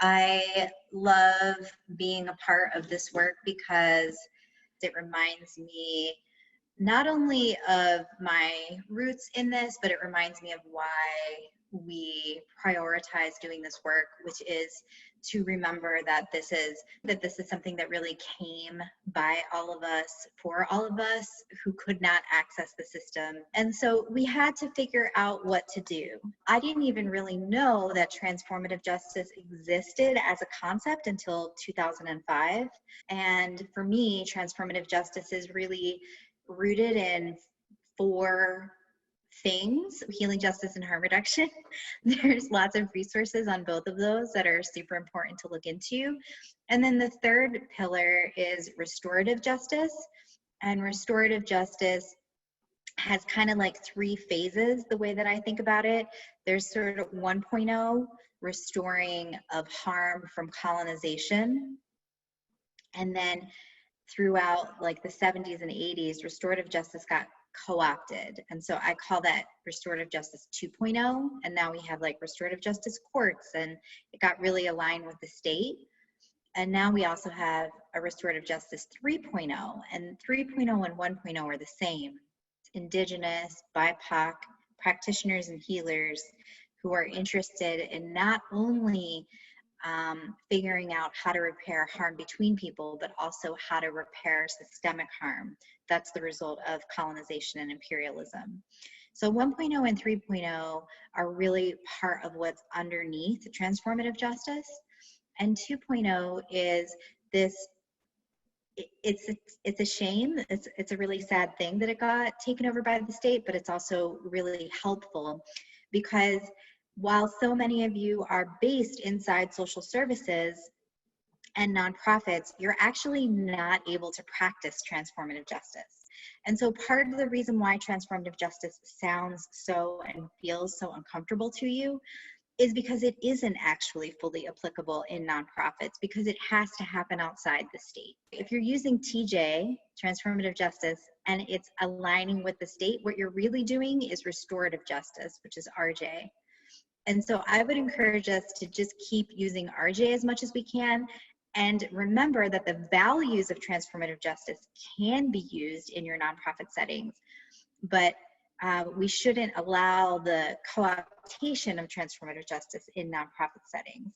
I love being a part of this work because it reminds me not only of my roots in this, but it reminds me of why we prioritize doing this work, which is to remember that this is something that really came by all of us, for all of us who could not access the system. And so we had to figure out what to do. I didn't even really know that transformative justice existed as a concept until 2005. And for me, transformative justice is really rooted in 4 things: healing, justice, and harm reduction. There's lots of resources on both of those that are super important to look into. And then the third pillar is restorative justice. And restorative justice has kind of like 3 phases, the way that I think about it. There's sort of 1.0, restoring of harm from colonization. And then throughout like the 70s and 80s, restorative justice got co-opted. And so I call that restorative justice 2.0. And now we have like restorative justice courts, and it got really aligned with the state. And now we also have a restorative justice 3.0, and 3.0 and 1.0 are the same. It's Indigenous, BIPOC practitioners and healers who are interested in not only figuring out how to repair harm between people, but also how to repair systemic harm that's the result of colonization and imperialism. So 1.0 and 3.0 are really part of what's underneath transformative justice. And 2.0 is this, it's a shame, it's a really sad thing that it got taken over by the state, but it's also really helpful because while so many of you are based inside social services and nonprofits, you're actually not able to practice transformative justice. And so part of the reason why transformative justice sounds so and feels so uncomfortable to you is because it isn't actually fully applicable in nonprofits, because it has to happen outside the state. If you're using TJ, transformative justice, and it's aligning with the state, what you're really doing is restorative justice, which is RJ. And so I would encourage us to just keep using RJ as much as we can, and remember that the values of transformative justice can be used in your nonprofit settings, but we shouldn't allow the co-optation of transformative justice in nonprofit settings.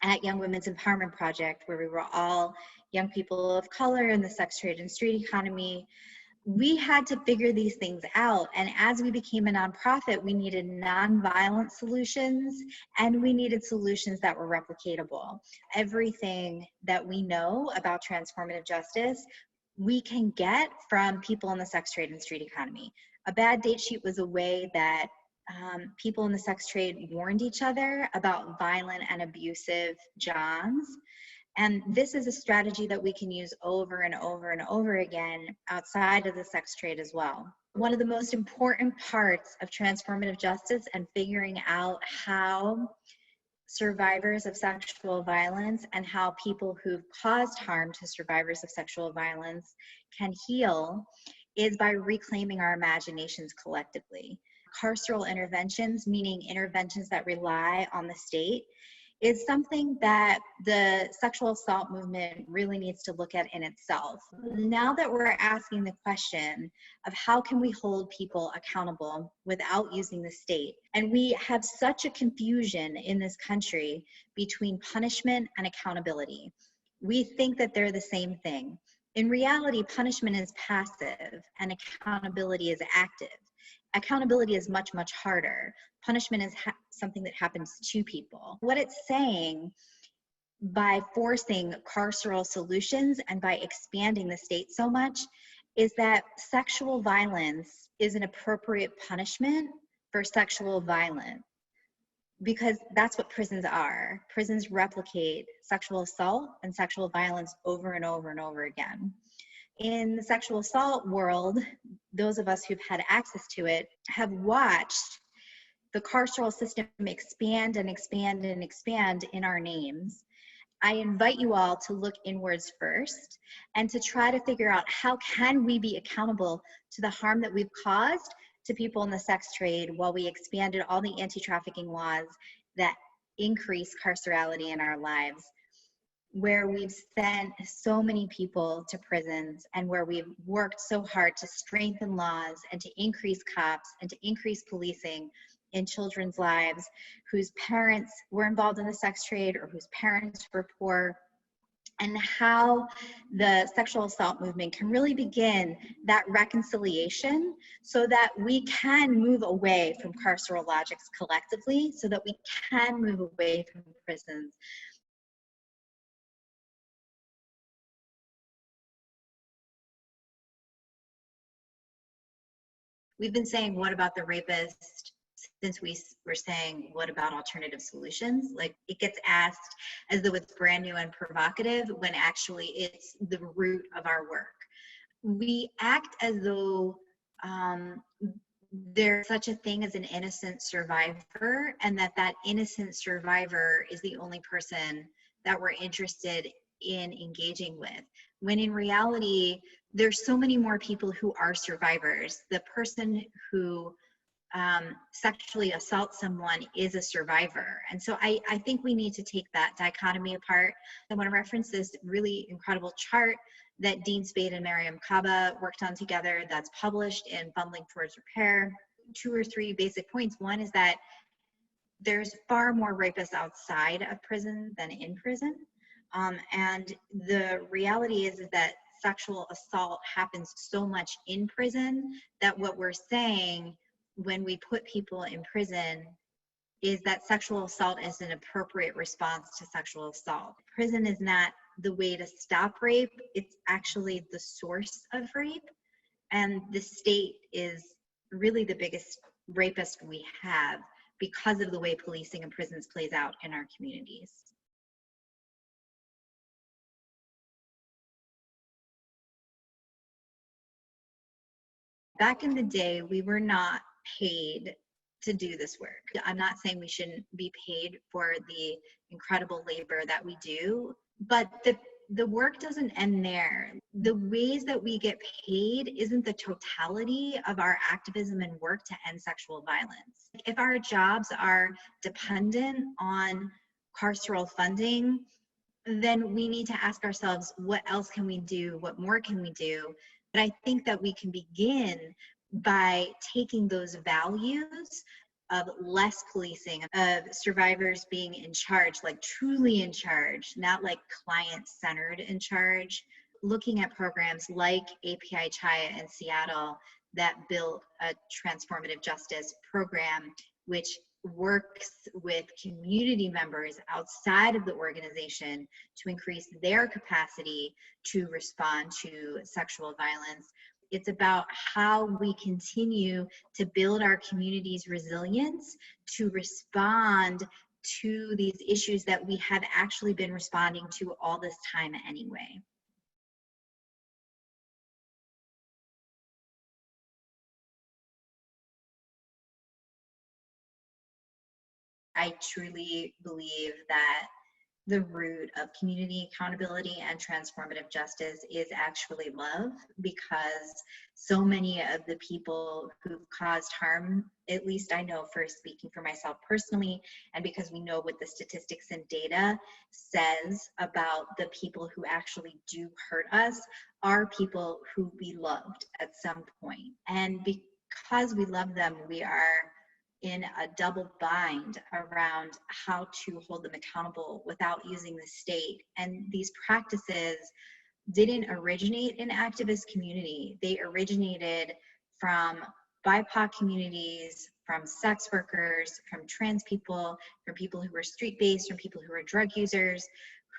At Young Women's Empowerment Project, where we were all young people of color in the sex trade and street economy, we had to figure these things out. And as we became a nonprofit, we needed nonviolent solutions, and we needed solutions that were replicatable. Everything that we know about transformative justice, we can get from people in the sex trade and street economy. A bad date sheet was a way that people in the sex trade warned each other about violent and abusive Johns. And this is a strategy that we can use over and over and over again outside of the sex trade as well. One of the most important parts of transformative justice and figuring out how survivors of sexual violence and how people who've caused harm to survivors of sexual violence can heal is by reclaiming our imaginations collectively. Carceral interventions, meaning interventions that rely on the state, is something that the sexual assault movement really needs to look at in itself. Now that we're asking the question of how can we hold people accountable without using the state, and we have such a confusion in this country between punishment and accountability. We think that they're the same thing. In reality, punishment is passive and accountability is active. Accountability is much, much harder. Punishment is something that happens to people. What it's saying by forcing carceral solutions and by expanding the state so much is that sexual violence is an appropriate punishment for sexual violence, because that's what prisons are. Prisons replicate sexual assault and sexual violence over and over and over again. In the sexual assault world, those of us who've had access to it have watched the carceral system expand and expand and expand in our names. I invite you all to look inwards first and to try to figure out how can we be accountable to the harm that we've caused to people in the sex trade while we expanded all the anti-trafficking laws that increase carcerality in our lives, where we've sent so many people to prisons and where we've worked so hard to strengthen laws and to increase cops and to increase policing in children's lives whose parents were involved in the sex trade or whose parents were poor, and how the sexual assault movement can really begin that reconciliation so that we can move away from carceral logics collectively, so that we can move away from prisons. We've been saying, what about the rapist? Since we were saying, what about alternative solutions? Like, it gets asked as though it's brand new and provocative when actually it's the root of our work. We act as though there's such a thing as an innocent survivor, and that innocent survivor is the only person that we're interested in engaging with, when in reality, there's so many more people who are survivors. The person who sexually assaults someone is a survivor. And so I think we need to take that dichotomy apart. I want to reference this really incredible chart that Dean Spade and Mariam Kaba worked on together that's published in Bundling Towards Repair. 2 or 3 basic points. One is that there's far more rapists outside of prison than in prison. And the reality is that sexual assault happens so much in prison that what we're saying when we put people in prison is that sexual assault is an appropriate response to sexual assault. Prison is not the way to stop rape, it's actually the source of rape. And the state is really the biggest rapist we have because of the way policing in prisons plays out in our communities. Back in the day, we were not paid to do this work. I'm not saying we shouldn't be paid for the incredible labor that we do, but the work doesn't end there. The ways that we get paid isn't the totality of our activism and work to end sexual violence. If our jobs are dependent on carceral funding, then we need to ask ourselves, what else can we do? What more can we do? But I think that we can begin by taking those values of less policing, of survivors being in charge, like truly in charge, not like client-centered in charge, looking at programs like API Chaya in Seattle that built a transformative justice program, which works with community members outside of the organization to increase their capacity to respond to sexual violence. It's about how we continue to build our community's resilience to respond to these issues that we have actually been responding to all this time anyway. I truly believe that the root of community accountability and transformative justice is actually love, because so many of the people who've caused harm, at least I know for speaking for myself personally, and because we know what the statistics and data says about the people who actually do hurt us, are people who we loved at some point. And because we love them, we are in a double bind around how to hold them accountable without using the state. And these practices didn't originate in activist community. They originated from BIPOC communities, from sex workers, from trans people, from people who were street-based, from people who were drug users,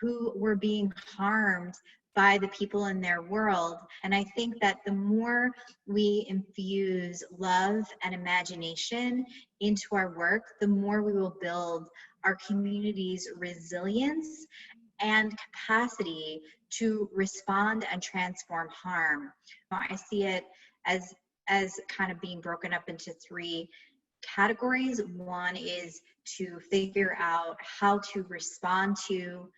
who were being harmed by the people in their world. And I think that the more we infuse love and imagination into our work, the more we will build our community's resilience and capacity to respond and transform harm. I see it as kind of being broken up into 3 categories. One is to figure out how to respond to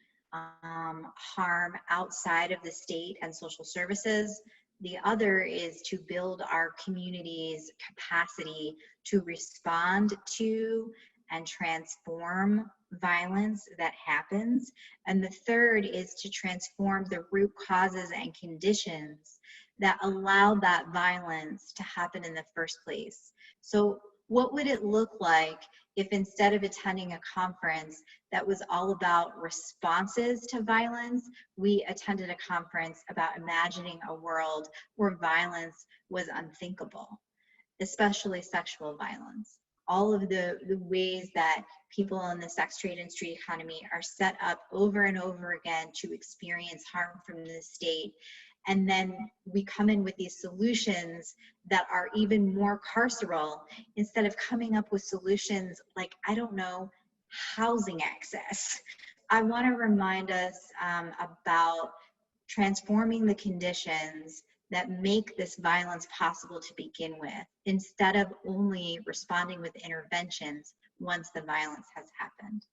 harm outside of the state and social services. The other is to build our community's capacity to respond to and transform violence that happens. And the third is to transform the root causes and conditions that allow that violence to happen in the first place. So what would it look like if instead of attending a conference that was all about responses to violence, we attended a conference about imagining a world where violence was unthinkable, especially sexual violence? All of the ways that people in the sex trade and street economy are set up over and over again to experience harm from the state. And then we come in with these solutions that are even more carceral instead of coming up with solutions like, I don't know, housing access. I want to remind us about transforming the conditions that make this violence possible to begin with, instead of only responding with interventions once the violence has happened.